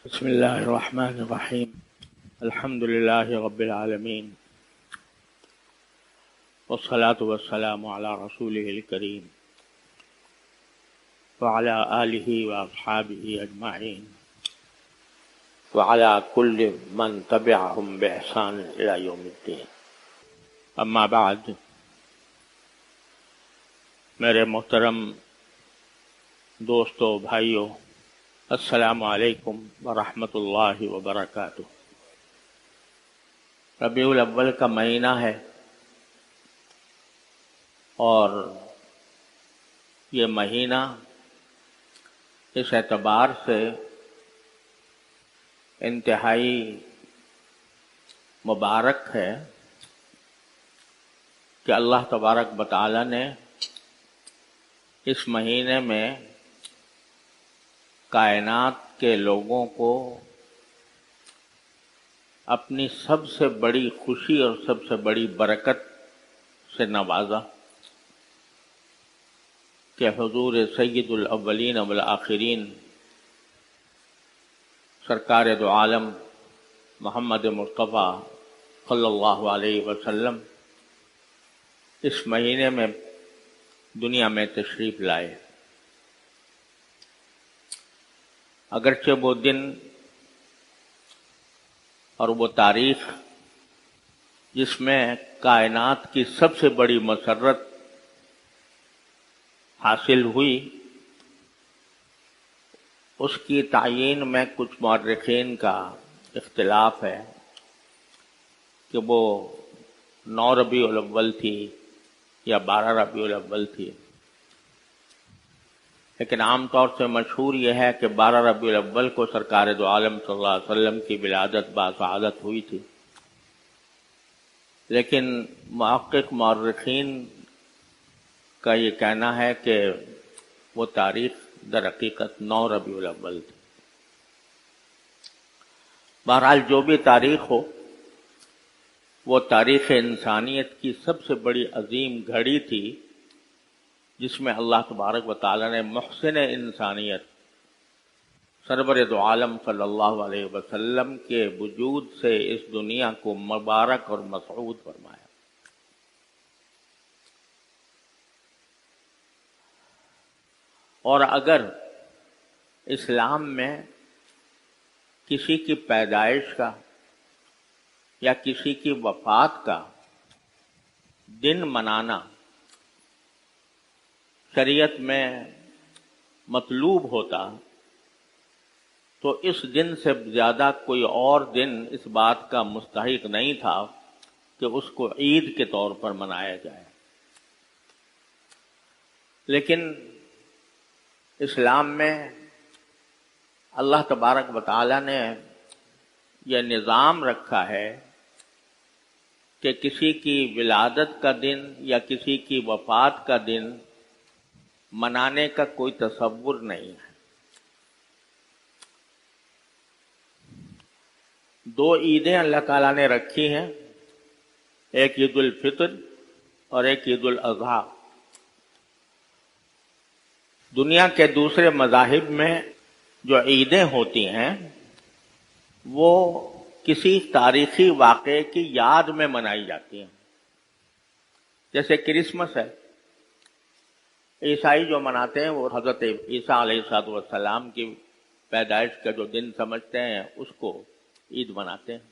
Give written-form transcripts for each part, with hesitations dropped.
بسم الله الرحمن الرحيم الحمد لله رب العالمين والصلاة والسلام على رسوله الكريم وعلى آله وأصحابه أجمعين وعلى كل من تبعهم بإحسان إلى يوم الدين. أما بعد، میرے محترم دوستو بھائیو، السلام علیکم ورحمۃ اللہ وبرکاتہ۔ ربیع الاول کا مہینہ ہے اور یہ مہینہ اس اعتبار سے انتہائی مبارک ہے کہ اللہ تبارک و تعالی نے اس مہینے میں کائنات کے لوگوں کو اپنی سب سے بڑی خوشی اور سب سے بڑی برکت سے نوازا کہ حضور سید الاولین والآخرین سرکار دو عالم محمد مصطفیٰ صلی اللہ علیہ وسلم اس مہینے میں دنیا میں تشریف لائے۔ اگرچہ وہ دن اور وہ تاریخ جس میں کائنات کی سب سے بڑی مسرت حاصل ہوئی، اس کی تعیین میں کچھ مورخین کا اختلاف ہے کہ وہ 9 ربیع الاول تھی یا 12 ربیع الاول تھی، لیکن عام طور سے مشہور یہ ہے کہ 12 ربیع الاول کو سرکار دو عالم صلی اللہ علیہ وسلم کی ولادت باسعادت ہوئی تھی، لیکن محقق مورخین کا یہ کہنا ہے کہ وہ تاریخ در حقیقت 9 ربیع الاول تھی۔ بہرحال جو بھی تاریخ ہو، وہ تاریخ انسانیت کی سب سے بڑی عظیم گھڑی تھی جس میں اللہ تبارک و تعالی نے محسن انسانیت سرور دو عالم صلی اللہ علیہ وسلم کے وجود سے اس دنیا کو مبارک اور مسعود فرمایا۔ اور اگر اسلام میں کسی کی پیدائش کا یا کسی کی وفات کا دن منانا شریعت میں مطلوب ہوتا تو اس دن سے زیادہ کوئی اور دن اس بات کا مستحق نہیں تھا کہ اس کو عید کے طور پر منایا جائے، لیکن اسلام میں اللہ تبارک و تعالی نے یہ نظام رکھا ہے کہ کسی کی ولادت کا دن یا کسی کی وفات کا دن منانے کا کوئی تصور نہیں ہے۔ 2 عیدیں اللہ تعالیٰ نے رکھی ہیں، ایک عید الفطر اور ایک عید الاضحیٰ۔ دنیا کے دوسرے مذاہب میں جو عیدیں ہوتی ہیں وہ کسی تاریخی واقعے کی یاد میں منائی جاتی ہیں، جیسے کرسمس ہے۔ عیسائی جو مناتے ہیں وہ حضرت عیسیٰ علیہ السلام کی پیدائش کا جو دن سمجھتے ہیں اس کو عید مناتے ہیں،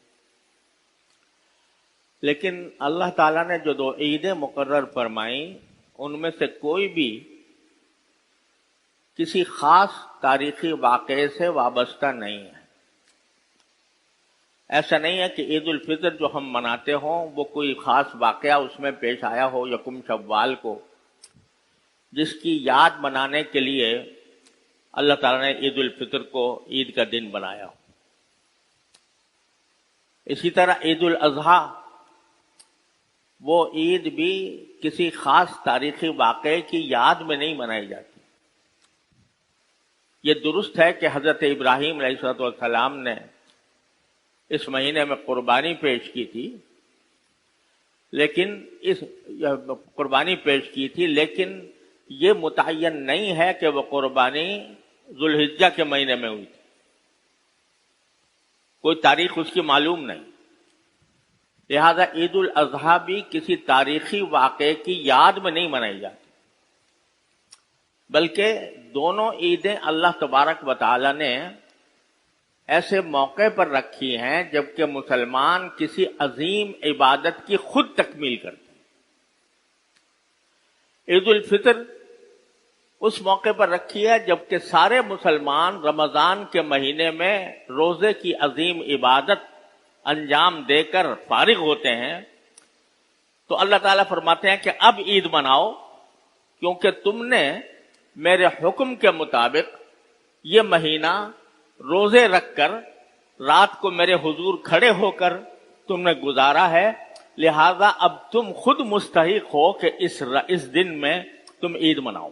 لیکن اللہ تعالیٰ نے جو 2 عیدیں مقرر فرمائیں ان میں سے کوئی بھی کسی خاص تاریخی واقعے سے وابستہ نہیں ہے۔ ایسا نہیں ہے کہ عید الفطر جو ہم مناتے ہوں وہ کوئی خاص واقعہ اس میں پیش آیا ہو یکم شوال کو، جس کی یاد منانے کے لیے اللہ تعالیٰ نے عید الفطر کو عید کا دن بنایا ہو۔ اسی طرح عید الاضحیٰ، وہ عید بھی کسی خاص تاریخی واقعے کی یاد میں نہیں منائی جاتی۔ یہ درست ہے کہ حضرت ابراہیم علیہ السلام نے اس مہینے میں قربانی پیش کی تھی، لیکن یہ متعین نہیں ہے کہ وہ قربانی ذوالحجہ کے مہینے میں ہوئی تھی۔ کوئی تاریخ اس کی معلوم نہیں، لہذا عید الاضحیٰ بھی کسی تاریخی واقعے کی یاد میں نہیں منائی جاتی، بلکہ دونوں عیدیں اللہ تبارک و تعالی نے ایسے موقع پر رکھی ہیں جبکہ مسلمان کسی عظیم عبادت کی خود تکمیل کرتے ہیں۔ عید الفطر اس موقع پر رکھی ہے جبکہ سارے مسلمان رمضان کے مہینے میں روزے کی عظیم عبادت انجام دے کر فارغ ہوتے ہیں، تو اللہ تعالیٰ فرماتے ہیں کہ اب عید مناؤ، کیونکہ تم نے میرے حکم کے مطابق یہ مہینہ روزے رکھ کر رات کو میرے حضور کھڑے ہو کر تم نے گزارا ہے، لہذا اب تم خود مستحق ہو کہ اس دن میں تم عید مناؤ۔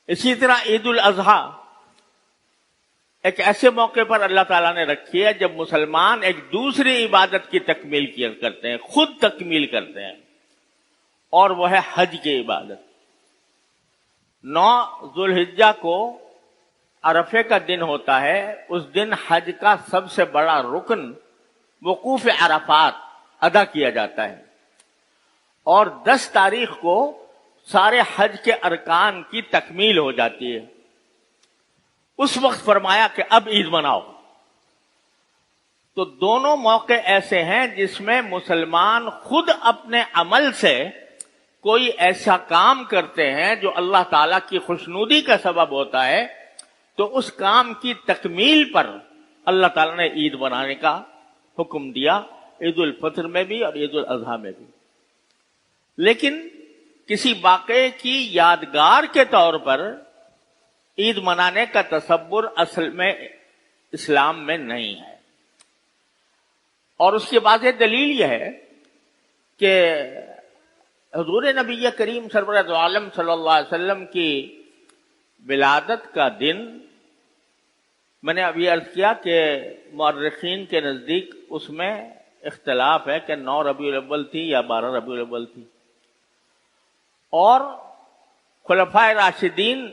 اسی طرح عید الاضحیٰ ایک ایسے موقع پر اللہ تعالیٰ نے رکھی ہے جب مسلمان ایک دوسری عبادت کی تکمیل کیا کرتے ہیں، خود تکمیل کرتے ہیں، اور وہ ہے حج کی عبادت۔ 9 ذوالحجہ کو عرفے کا دن ہوتا ہے، اس دن حج کا سب سے بڑا رکن وقوف عرفات ادا کیا جاتا ہے، اور 10 تاریخ کو سارے حج کے ارکان کی تکمیل ہو جاتی ہے۔ اس وقت فرمایا کہ اب عید مناؤ۔ تو دونوں موقع ایسے ہیں جس میں مسلمان خود اپنے عمل سے کوئی ایسا کام کرتے ہیں جو اللہ تعالیٰ کی خوشنودی کا سبب ہوتا ہے، تو اس کام کی تکمیل پر اللہ تعالیٰ نے عید منانے کا حکم دیا، عید الفطر میں بھی اور عید الاضحیٰ میں بھی۔ لیکن کسی واقعے کی یادگار کے طور پر عید منانے کا تصور اصل میں اسلام میں نہیں ہے، اور اس کی واضح دلیل یہ ہے کہ حضور نبی کریم سرور دو عالم صلی اللہ علیہ وسلم کی ولادت کا دن، میں نے ابھی عرض کیا کہ مورخین کے نزدیک اس میں اختلاف ہے کہ 9 ربیع الاول تھی یا 12 ربیع الاول تھی، اور خلفائے راشدین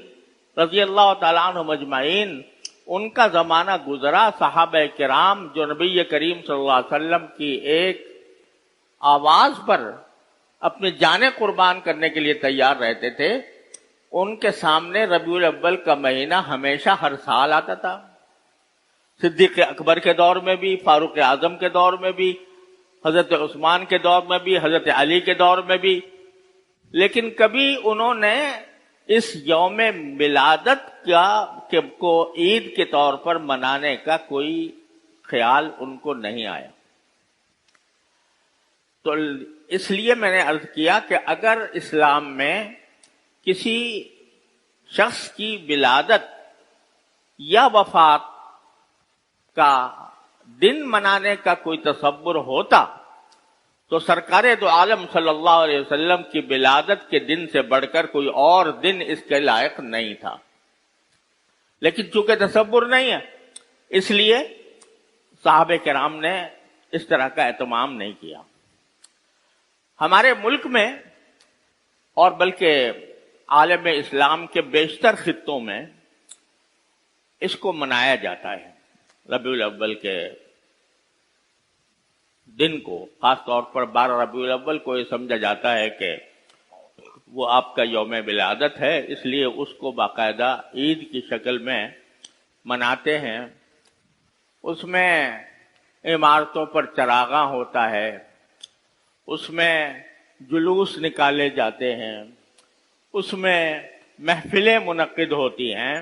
رضی اللہ تعالیٰ عنہ مجمعین ان کا زمانہ گزرا، صحابہ کرام جو نبی کریم صلی اللہ علیہ وسلم کی ایک آواز پر اپنی جانیں قربان کرنے کے لیے تیار رہتے تھے، ان کے سامنے ربیع الاول کا مہینہ ہمیشہ ہر سال آتا تھا، صدیق اکبر کے دور میں بھی، فاروق اعظم کے دور میں بھی، حضرت عثمان کے دور میں بھی، حضرت علی کے دور میں بھی، لیکن کبھی انہوں نے اس یوم ولادت کو عید کے طور پر منانے کا کوئی خیال ان کو نہیں آیا۔ تو اس لیے میں نے عرض کیا کہ اگر اسلام میں کسی شخص کی ولادت یا وفات کا دن منانے کا کوئی تصور ہوتا تو سرکار دو عالم صلی اللہ علیہ وسلم کی ولادت کے دن سے بڑھ کر کوئی اور دن اس کے لائق نہیں تھا، لیکن چونکہ تصور نہیں ہے اس لیے صحابہ کرام نے اس طرح کا اہتمام نہیں کیا۔ ہمارے ملک میں اور بلکہ عالم اسلام کے بیشتر خطوں میں اس کو منایا جاتا ہے، ربیع الاول کے دن کو، خاص طور پر 12 ربیع الاول کو یہ سمجھا جاتا ہے کہ وہ آپ کا یوم ولادت ہے، اس لیے اس کو باقاعدہ عید کی شکل میں مناتے ہیں۔ اس میں عمارتوں پر چراغاں ہوتا ہے، اس میں جلوس نکالے جاتے ہیں، اس میں محفلیں منعقد ہوتی ہیں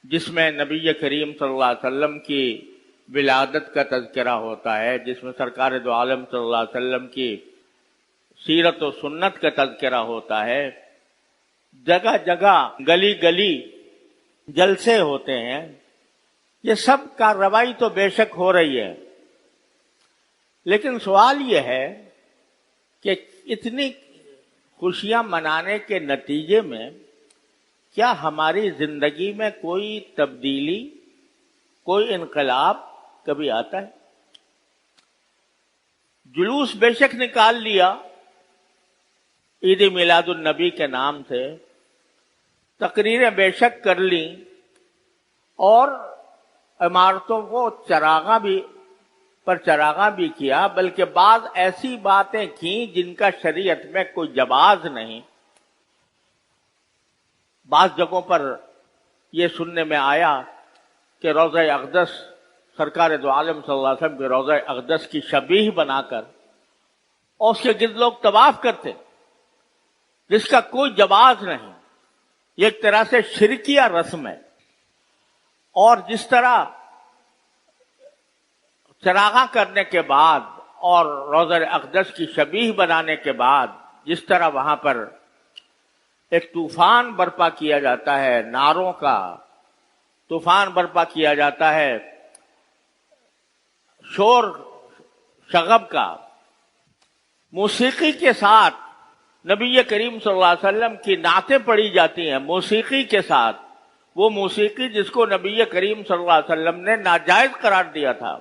جس میں نبی کریم صلی اللہ علیہ وسلم کی ولادت کا تذکرہ ہوتا ہے، جس میں سرکار دو عالم صلی اللہ علیہ وسلم کی سیرت و سنت کا تذکرہ ہوتا ہے، جگہ جگہ گلی گلی جلسے ہوتے ہیں۔ یہ سب کارروائی تو بے شک ہو رہی ہے، لیکن سوال یہ ہے کہ اتنی خوشیاں منانے کے نتیجے میں کیا ہماری زندگی میں کوئی تبدیلی، کوئی انقلاب کبھی آتا ہے؟ جلوس بے شک نکال لیا عید میلاد النبی کے نام سے، تقریریں بے شک کر لیں، اور عمارتوں کو چراغاں بھی کیا، بلکہ بعض ایسی باتیں کی جن کا شریعت میں کوئی جواز نہیں۔ بعض جگہوں پر یہ سننے میں آیا کہ روضہ اقدس، سرکار دو عالم صلی اللہ علیہ وسلم کے روضہ اقدس کی شبیہ بنا کر اور اس کے گرد لوگ طواف کرتے، جس کا کوئی جواز نہیں۔ یہ ایک طرح سے شرکیہ رسم ہے۔ اور جس طرح چراغاں کرنے کے بعد اور روضہ اقدس کی شبیہ بنانے کے بعد جس طرح وہاں پر ایک طوفان برپا کیا جاتا ہے، نعروں کا طوفان برپا کیا جاتا ہے، شور شغب کا، موسیقی کے ساتھ نبی کریم صلی اللہ علیہ وسلم کی نعتیں پڑھی جاتی ہیں موسیقی کے ساتھ، وہ موسیقی جس کو نبی کریم صلی اللہ علیہ وسلم نے ناجائز قرار دیا تھا،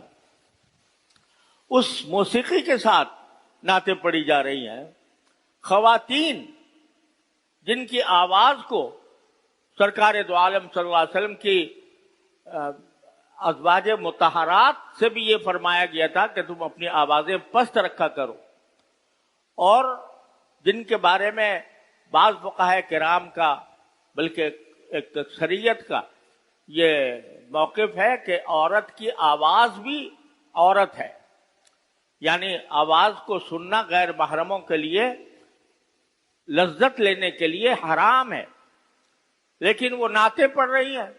اس موسیقی کے ساتھ نعتیں پڑھی جا رہی ہیں۔ خواتین جن کی آواز کو سرکار دو عالم صلی اللہ علیہ وسلم کی ازواج مطہرات سے بھی یہ فرمایا گیا تھا کہ تم اپنی آوازیں پست رکھا کرو، اور جن کے بارے میں بعض فقہاء کرام کا بلکہ ایک اکثریت کا یہ موقف ہے کہ عورت کی آواز بھی عورت ہے، یعنی آواز کو سننا غیر محرموں کے لیے لذت لینے کے لیے حرام ہے، لیکن وہ نعتیں پڑھ رہی ہیں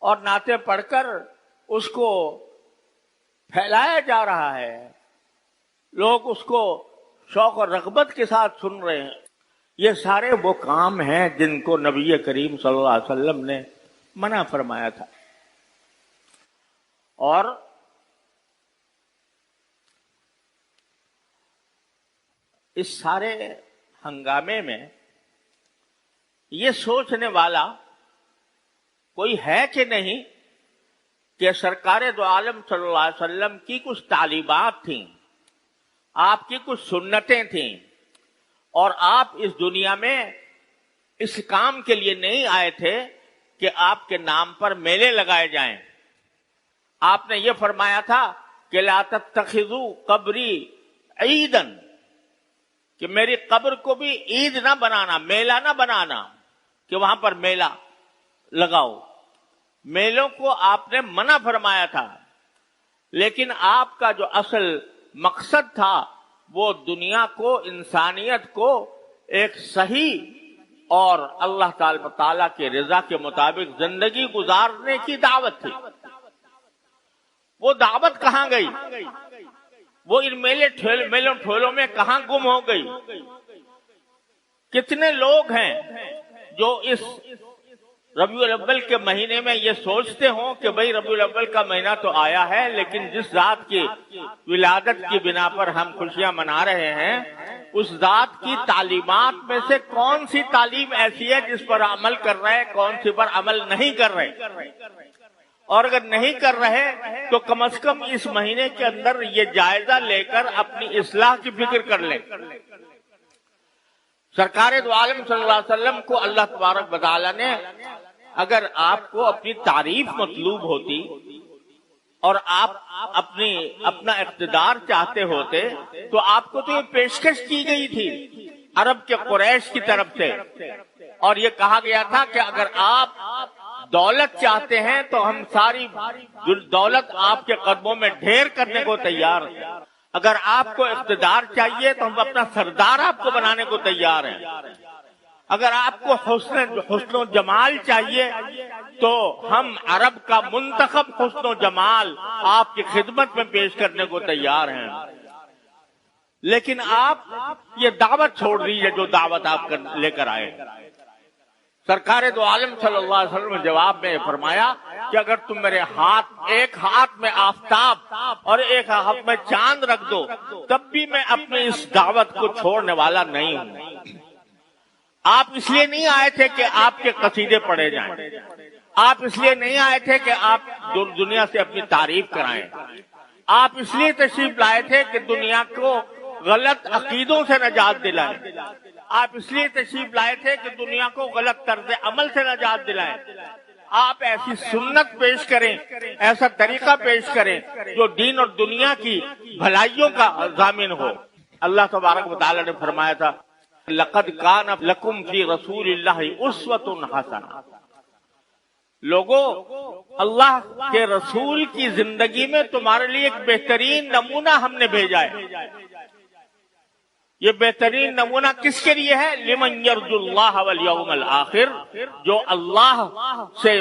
اور نعتیں پڑھ کر اس کو پھیلایا جا رہا ہے، لوگ اس کو شوق اور رغبت کے ساتھ سن رہے ہیں۔ یہ سارے وہ کام ہیں جن کو نبی کریم صلی اللہ علیہ وسلم نے منع فرمایا تھا۔ اور اس سارے ہنگامے میں یہ سوچنے والا کوئی ہے کہ نہیں کہ سرکار دو عالم صلی اللہ علیہ وسلم کی کچھ تعلیمات تھیں، آپ کی کچھ سنتیں تھیں، اور آپ اس دنیا میں اس کام کے لیے نہیں آئے تھے کہ آپ کے نام پر میلے لگائے جائیں۔ آپ نے یہ فرمایا تھا کہ لا تتخذوا قبری عیدا، کہ میری قبر کو بھی عید نہ بنانا، میلہ نہ بنانا کہ وہاں پر میلہ لگاؤ۔ میلوں کو آپ نے منع فرمایا تھا، لیکن آپ کا جو اصل مقصد تھا وہ دنیا کو، انسانیت کو ایک صحیح اور اللہ تعالیٰ کی رضا کے مطابق زندگی گزارنے کی دعوت تھی۔ وہ دعوت کہاں گئی؟ وہ ان میلوں ٹھولوں میں کہاں گم ہو گئی؟ کتنے لوگ ہیں جو اس ربیع الاول کے مہینے میں یہ سوچتے ہوں کہ بھئی ربیع الاول کا مہینہ تو آیا ہے، لیکن جس ذات کی ولادت کی بنا پر ہم خوشیاں منا رہے ہیں، اس ذات کی تعلیمات میں سے کون سی تعلیم ایسی ہے جس پر عمل کر رہے، کون سی پر عمل نہیں کر رہے؟ اور اگر نہیں کر رہے تو کم از کم اس مہینے کے اندر یہ جائزہ لے کر اپنی اصلاح کی فکر کر لیں۔ سرکار دو عالم صلی اللہ علیہ وسلم کو اللہ تبارک و تعالی نے، اگر آپ کو اپنی تعریف مطلوب ہوتی اور آپ اپنا اقتدار چاہتے ہوتے تو آپ کو تو یہ پیشکش کی گئی تھی عرب کے قریش کی طرف سے، اور یہ کہا گیا تھا کہ اگر آپ دولت چاہتے ہیں تو ہم ساری دولت آپ کے قدموں میں ڈھیر کرنے کو تیار ہیں، اگر آپ کو اقتدار چاہیے تو ہم اپنا سردار آپ کو بنانے کو تیار ہیں، اگر آپ کو حسن و جمال چاہیے تو ہم عرب کا منتخب حسن و جمال آپ کی خدمت میں پیش کرنے کو تیار ہیں۔ لیکن آپ یہ دعوت چھوڑ دیجیے جو دعوت آپ لے کر آئے۔ سرکار دو عالم صلی اللہ علیہ وسلم نے جواب میں فرمایا کہ اگر تم میرے ایک ہاتھ میں آفتاب اور ایک ہاتھ میں چاند رکھ دو تب بھی میں اپنی اس دعوت کو چھوڑنے والا نہیں ہوں۔ آپ اس لیے نہیں آئے تھے کہ آپ کے قصیدے پڑھے جائیں، آپ اس لیے نہیں آئے تھے کہ آپ دنیا سے اپنی تعریف کرائیں، آپ اس لیے تشریف لائے تھے کہ دنیا کو غلط عقیدوں سے نجات دلائیں، آپ اس لیے تشریف لائے تھے کہ دنیا کو غلط طرز عمل سے نجات دلائیں۔ آپ ایسی سنت پیش کریں، ایسا طریقہ پیش کریں جو دین اور دنیا کی بھلائیوں کا ضامن ہو۔ اللہ تبارک و تعالی نے فرمایا تھا لقد کان لکم فی رسول اللہ اسوۃ حسنہ، لوگوں اللہ کے رسول کی زندگی میں تمہارے لیے ایک بہترین نمونہ ہم نے بھیجا ہے۔ یہ بہترین نمونہ کس کے لیے ہے؟ لمن یرجو اللہ والیوم الآخر، جو اللہ سے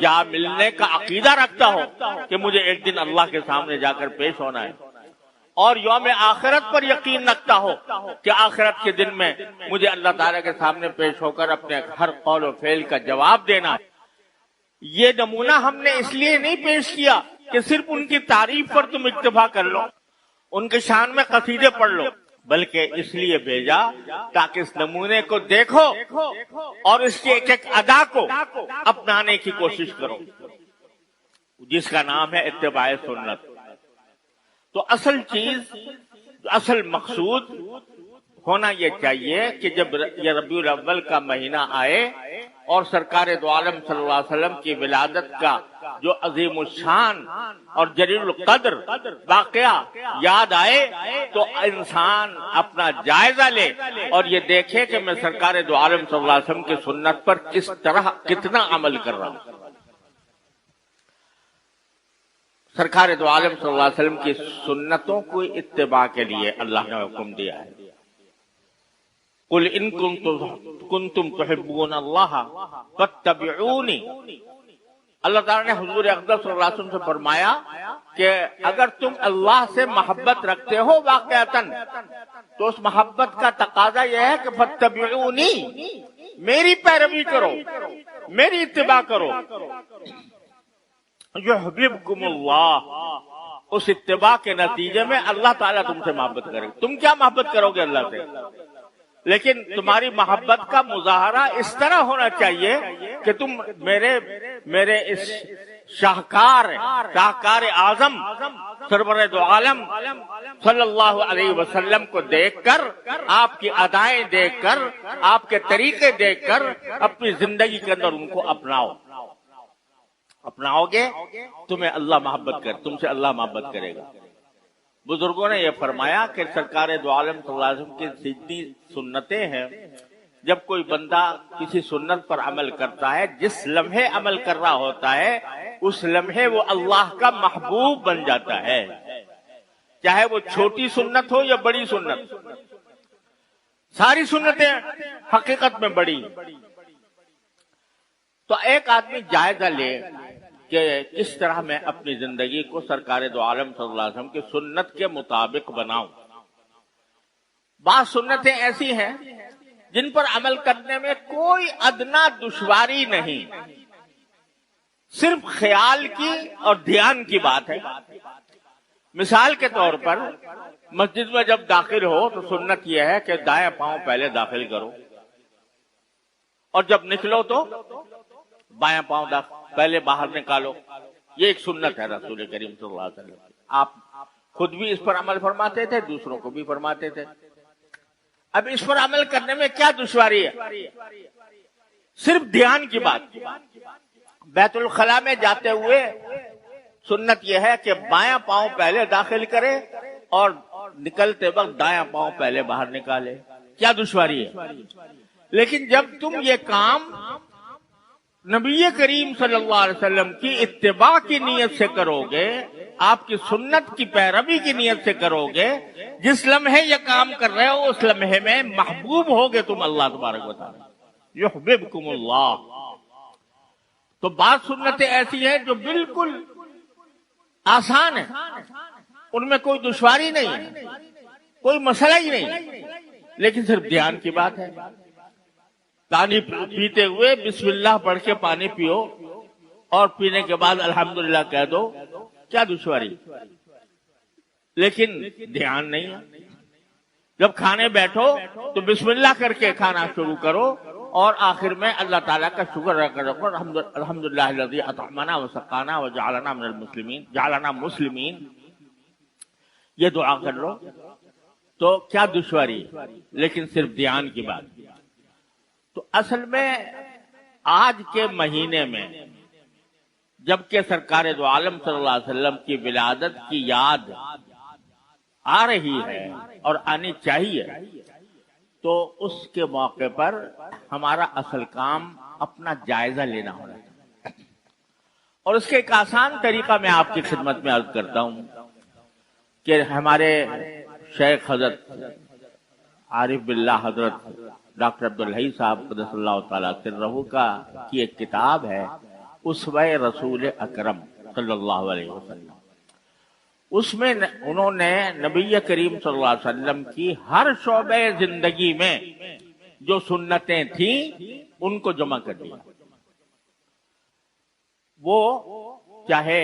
جا ملنے کا عقیدہ رکھتا ہو کہ مجھے ایک دن اللہ کے سامنے جا کر پیش ہونا ہے، اور یوم آخرت پر یقین رکھتا ہو کہ آخرت کے دن میں مجھے اللہ تعالیٰ کے سامنے پیش ہو کر اپنے ہر قول و فعل کا جواب دینا ہے۔ یہ نمونہ ہم نے اس لیے نہیں پیش کیا کہ صرف ان کی تعریف پر تم اکتفا کر لو، ان کے شان میں قصیدے پڑھ لو، بلکہ اس لیے بھیجا تاکہ اس نمونے کو دیکھو اور اس کے ایک ایک ادا کو اپنانے کی کوشش کرو، جس کا نام ہے اتباع سنت۔ تو اصل چیز، اصل مقصود ہونا یہ چاہیے کہ جب یہ ربیع الاول کا مہینہ آئے اور سرکار دو عالم صلی اللہ علیہ وسلم کی ولادت کا جو عظیم الشان اور جلیل القدر واقعہ یاد آئے تو انسان اپنا جائزہ لے اور یہ دیکھے کہ میں سرکار دو عالم صلی اللہ علیہ وسلم کی سنت پر کس طرح کتنا عمل کر رہا ہوں۔ سرکار دو عالم صلی اللہ علیہ وسلم کی سنتوں کو اتباع کے لیے اللہ نے حکم دیا ہے۔ قل ان کنتم تحبون اللہ فاتبعونی، اللہ تعالیٰ نے حضور اقدس صلی اللہ علیہ وسلم سے فرمایا کہ اگر تم اللہ سے محبت رکھتے ہو واقعتاً تو اس محبت کا تقاضا یہ ہے کہ فاتبعونی، میری پیروی کرو، میری اتباع کرو۔ یحببکم اللہ، اس اتباع کے نتیجے میں اللہ تعالیٰ تم سے محبت کرے گا۔ تم کیا محبت کرو گے اللہ سے؟ لیکن تمہاری محبت کا مظاہرہ اس طرح ہونا چاہیے کہ تم میرے اس شاہکار اعظم سرور دو عالم صلی اللہ علیہ وسلم کو دیکھ کر، آپ کی ادائیں دیکھ کر، آپ کے طریقے دیکھ کر اپنی زندگی کے اندر ان کو اپناؤ گے، تمہیں اللہ تم سے اللہ محبت کرے گا۔ بزرگوں نے یہ فرمایا کہ سرکار دو عالم صلی اللہ علیہ وسلم کی جتنی سنتیں ہیں، جب کوئی بندہ کسی سنت پر عمل کرتا ہے، جس لمحے عمل کر رہا ہوتا ہے اس لمحے وہ اللہ کا محبوب بن جاتا ہے، چاہے وہ چھوٹی سنت ہو یا بڑی سنت۔ ساری سنتیں حقیقت میں بڑی۔ تو ایک آدمی جائزہ لے کہ کس طرح میں اپنی زندگی کو سرکار دو عالم صلی اللہ علیہ وسلم کی سنت کے مطابق بناؤں۔ بعض سنتیں ایسی ہیں جن پر عمل کرنے میں کوئی ادنا دشواری نہیں، صرف خیال کی اور دھیان کی بات ہے۔ مثال کے طور پر مسجد میں جب داخل ہو تو سنت یہ ہے کہ دائیں پاؤں پہلے داخل کرو، اور جب نکلو تو بائیں پاؤں پہلے باہر نکالو۔ یہ ایک سنت ہے رسول کریم صلی اللہ علیہ وسلم۔ آپ خود بھی اس پر عمل فرماتے تھے، دوسروں کو بھی فرماتے تھے۔ اب اس پر عمل کرنے میں کیا دشواری ہے؟ صرف دھیان کی بات۔ بیت الخلاء میں جاتے ہوئے سنت یہ ہے کہ بائیں پاؤں پہلے داخل کرے اور نکلتے وقت دائیں پاؤں پہلے باہر نکالے۔ کیا دشواری ہے؟ لیکن جب تم یہ کام نبی کریم صلی اللہ علیہ وسلم کی اتباع کی نیت سے کرو گے، آپ کی سنت کی پیروی کی نیت سے کرو گے، جس لمحے یہ کام کر رہے ہو اس لمحے میں محبوب ہوگے تم اللہ تبارک و تعالی، یحببکم اللہ۔ تو بعض سنتیں ایسی ہیں جو بالکل آسان ہیں، ان میں کوئی دشواری نہیں ہے، کوئی مسئلہ ہی نہیں، لیکن صرف دھیان کی بات ہے۔ پانی پیتے ہوئے بسم اللہ پڑھ کے پانی پیو اور پینے کے بعد الحمدللہ کہہ دو، کیا دشواری؟ لیکن دھیان نہیں ہے۔ جب کھانے بیٹھو تو بسم اللہ کر کے کھانا شروع کرو اور آخر میں اللہ تعالیٰ کا شکر کرو، الحمدللہ الذی اطعمنا وسقانا وجعلنا من المسلمین، جعلنا مسلمین، یہ دعا کر لو تو کیا دشواری؟ لیکن صرف دھیان کی بات۔ تو اصل میں آج کے مہینے میں جبکہ سرکار دو عالم صلی اللہ علیہ وسلم کی ولادت کی یاد آ رہی ہے اور آنی چاہیے، تو اس کے موقع پر ہمارا اصل کام اپنا جائزہ لینا ہونا چاہیے۔ اور اس کا ایک آسان طریقہ میں آپ کی خدمت میں عرض کرتا ہوں کہ ہمارے شیخ حضرت عارف باللہ حضرت ڈاکٹر عبدالحی صاحب قدس اللہ تعالیٰ سرہ کا کی ایک کتاب ہے اسوہ رسول اکرم صلی اللہ علیہ وسلم۔ اس میں انہوں نے نبی کریم صلی اللہ علیہ وسلم کی ہر شعبہ زندگی میں جو سنتیں تھیں ان کو جمع کر دیا۔ وہ چاہے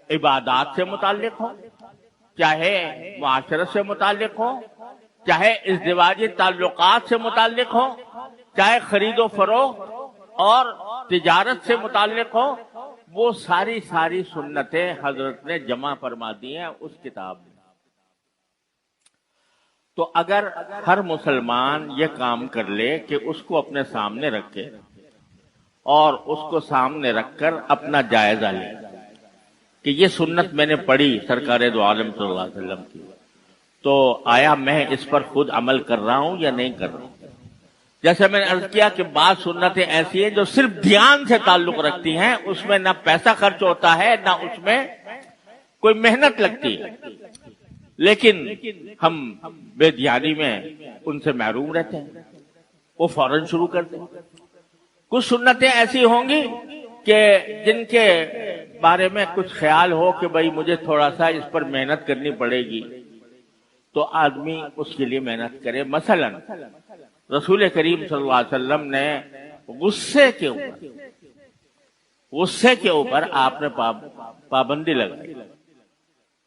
عبادات سے متعلق ہو، چاہے معاشرت سے متعلق ہو، چاہے ازدواجی تعلقات سے متعلق ہو، چاہے خرید و فروخت اور تجارت سے متعلق ہو، وہ ساری سنتیں حضرت نے جمع فرما دی ہیں اس کتاب میں۔ تو اگر ہر مسلمان یہ کام کر لے کہ اس کو اپنے سامنے رکھے اور اس کو سامنے رکھ کر اپنا جائزہ لے کہ یہ سنت میں نے پڑھی سرکار دو عالم صلی اللہ علیہ وسلم کی، تو آیا میں اس پر خود عمل کر رہا ہوں یا نہیں کر رہا ہوں؟ جیسے میں نے عرض کیا کہ بعض سنتیں ایسی ہیں جو صرف دھیان سے تعلق رکھتی ہیں، اس میں نہ پیسہ خرچ ہوتا ہے نہ اس میں کوئی محنت لگتی ہے، لیکن ہم بے دھیانی میں ان سے محروم رہتے ہیں، وہ فوراً شروع کر دیں۔ کچھ سنتیں ایسی ہوں گی کہ جن کے بارے میں کچھ خیال ہو کہ بھائی مجھے تھوڑا سا اس پر محنت کرنی پڑے گی، تو آدمی اس کے لیے محنت کرے۔ مثلا رسول کریم صلی اللہ علیہ وسلم نے غصے کے اوپر آپ نے پابندی لگائی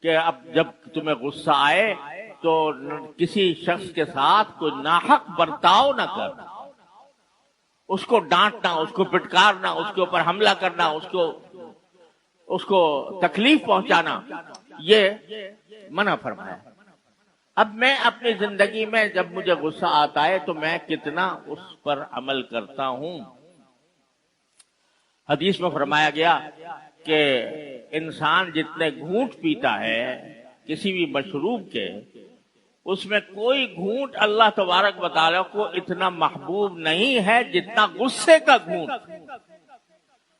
کہ اب جب تمہیں غصہ آئے تو کسی شخص کے ساتھ کوئی ناحق برتاؤ نہ کرنا، اس کو ڈانٹنا، اس کو پٹکارنا، اس کے اوپر حملہ کرنا، اس کو تکلیف پہنچانا، یہ منع فرمایا۔ اب میں اپنی زندگی میں جب مجھے غصہ آتا ہے تو میں کتنا اس پر عمل کرتا ہوں۔ حدیث میں فرمایا گیا کہ انسان جتنے گھونٹ پیتا ہے کسی بھی مشروب کے، اس میں کوئی گھونٹ اللہ تبارک و تعالیٰ کو اتنا محبوب نہیں ہے جتنا غصے کا گھونٹ،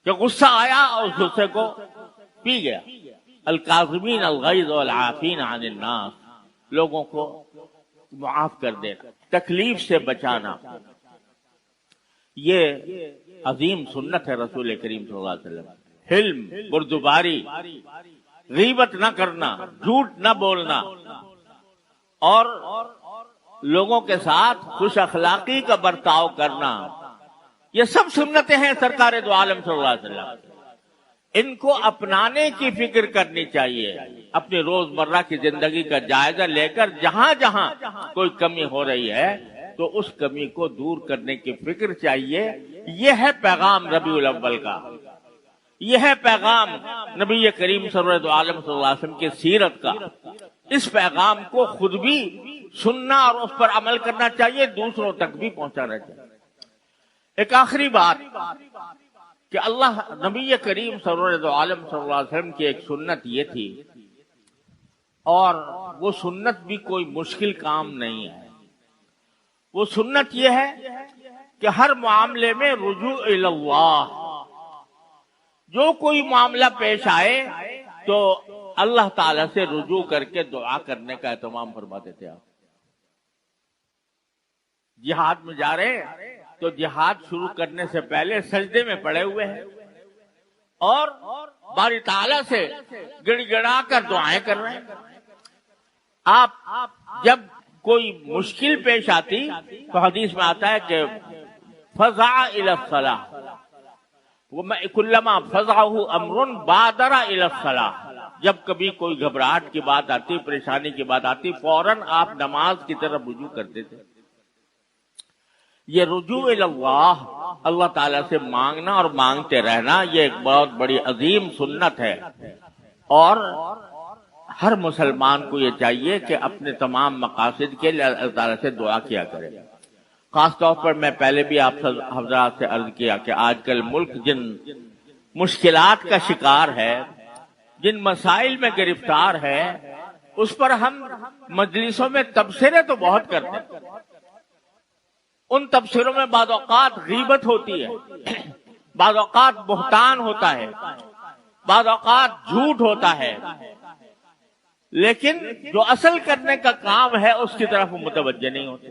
کہ غصہ آیا اور اس غصے کو پی گیا۔ الکاظمین الغیظ والعافین عن الناس، لوگوں کو معاف کر دینا، تکلیف سے بچانا، یہ عظیم سنت ہے رسول کریم صلی اللہ علیہ وسلم۔ حلم، بردباری، غیبت نہ کرنا، جھوٹ نہ بولنا، اور لوگوں کے ساتھ خوش اخلاقی کا برتاؤ کرنا، یہ سب سنتیں ہیں سرکار دو عالم صلی اللہ علیہ وسلم۔ ان کو اپنانے کی فکر کرنی چاہیے، اپنی روزمرہ کی زندگی کا جائزہ لے کر جہاں جہاں کوئی کمی ہو رہی ہے تو اس کمی کو دور کرنے کی فکر چاہیے۔ یہ ہے پیغام ربیع الاول کا، یہ ہے پیغام نبی کریم سرور دو عالم صلی اللہ علیہ وسلم کی سیرت کا۔ اس پیغام کو خود بھی سننا اور اس پر عمل کرنا چاہیے، دوسروں تک بھی پہنچانا چاہیے۔ ایک آخری بات کہ اللہ نبی کریم سرور دو عالم صلی اللہ علیہ وسلم کی ایک سنت یہ تھی، اور وہ سنت بھی کوئی مشکل کام نہیں ہے، وہ سنت یہ ہے کہ ہر معاملے میں رجوع الی اللہ، جو کوئی معاملہ پیش آئے تو اللہ تعالی سے رجوع کر کے دعا کرنے کا اہتمام فرماتے تھے۔ آپ جہاد میں جا رہے ہیں تو جہاد شروع کرنے سے پہلے سجدے میں پڑے ہوئے ہیں اور باری تعالیٰ سے گڑ گڑا کر دعائیں کر رہے ہیں۔ آپ جب کوئی مشکل پیش آتی تو حدیث میں آتا ہے کہ فزع الی الصلاۃ، کلما فزعہ امر بادر الی الصلاۃ، جب کبھی کوئی گھبراہٹ کی بات آتی، پریشانی کی بات آتی، فوراً آپ نماز کی طرف رجوع کرتے تھے۔ یہ رجوع الی اللہ، اللہ تعالیٰ سے مانگنا اور مانگتے رہنا، یہ ایک بہت بڑی عظیم سنت ہے، اور ہر مسلمان کو یہ چاہیے کہ اپنے تمام مقاصد کے لیے اللہ تعالیٰ سے دعا کیا کرے۔ خاص طور پر میں پہلے بھی آپ حضرات سے عرض کیا کہ آج کل ملک جن مشکلات کا شکار ہے، جن مسائل میں گرفتار ہے، اس پر ہم مجلسوں میں تبصرے تو بہت کرتے ہیں. ان تبصروں میں بعض اوقات غیبت ہوتی ہے، بعض اوقات بہتان ہوتا ہے، بعض اوقات جھوٹ ہوتا ہے، لیکن جو اصل کرنے کا کام ہے اس کی طرف متوجہ نہیں ہوتے.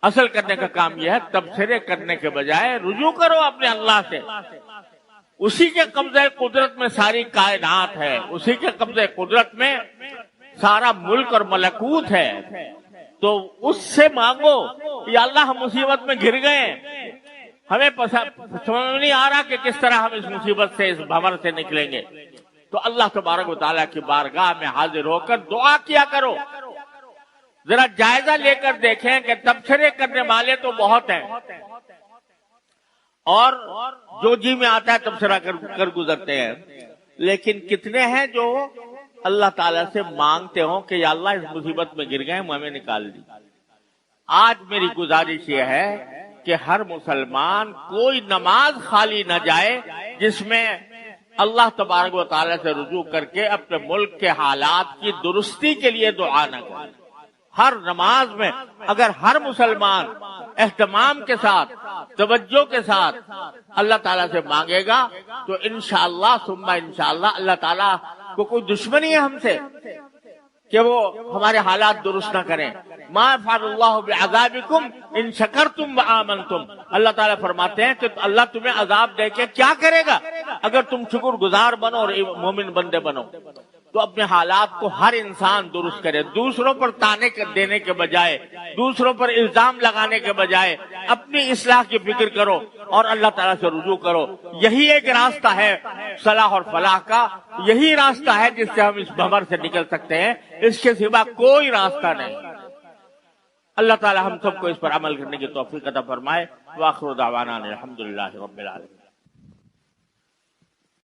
اصل کرنے کا کام یہ ہے تبصرے کرنے کے بجائے رجوع کرو اپنے اللہ سے. اسی کے قبضہ قدرت میں ساری کائنات ہے، اسی کے قبضہ قدرت میں سارا ملک اور ملکوت ہے. تو اس سے مانگو یا اللہ ہم مصیبت میں گر گئے، ہمیں سمجھ نہیں آ رہا کہ کس طرح ہم اس مصیبت سے، اس بھنور سے نکلیں گے. تو اللہ تبارک و تعالیٰ کی بارگاہ میں حاضر ہو کر دعا کیا کرو. ذرا جائزہ لے کر دیکھیں کہ تبصرے کرنے والے تو بہت ہیں، اور جو جی میں آتا ہے تبصرہ کر گزرتے ہیں، لیکن کتنے ہیں جو اللہ تعالیٰ سے مانگتے ہوں کہ یا اللہ اس مصیبت میں گر گئے ہمیں نکال دی. آج میری گزارش یہ ہے کہ ہر مسلمان کوئی نماز خالی نہ جائے جس میں اللہ تبارک و تعالیٰ سے رجوع کر کے اپنے ملک کے حالات کی درستی کے لیے دعا نہ کرے. ہر نماز میں اگر ہر مسلمان اہتمام کے ساتھ، توجہ کے ساتھ اللہ تعالیٰ سے مانگے گا تو انشاءاللہ ثم انشاءاللہ اللہ تعالیٰ کو کوئی دشمنی ہے ہم سے کہ وہ ہمارے حالات درست نہ کریں. ما فعل اللہ بعذابکم ان شکرتم وآمنتم. اللہ تعالیٰ فرماتے ہیں کہ اللہ تمہیں عذاب دے کے کیا کرے گا اگر تم شکر گزار بنو اور مومن بندے بنو. تو اپنے حالات کو ہر انسان درست کرے، دوسروں پر تانے دینے کے بجائے، دوسروں پر الزام لگانے کے بجائے اپنی اصلاح کی فکر کرو اور اللہ تعالیٰ سے رجوع کرو. یہی ایک راستہ ہے صلاح اور فلاح کا، یہی راستہ ہے جس سے ہم اس بھنور سے نکل سکتے ہیں، اس کے سوا کوئی راستہ نہیں. اللہ تعالیٰ ہم سب کو اس پر عمل کرنے کی توفیق عطا فرمائے. وآخر دعوانا الحمدللہ رب العالمین.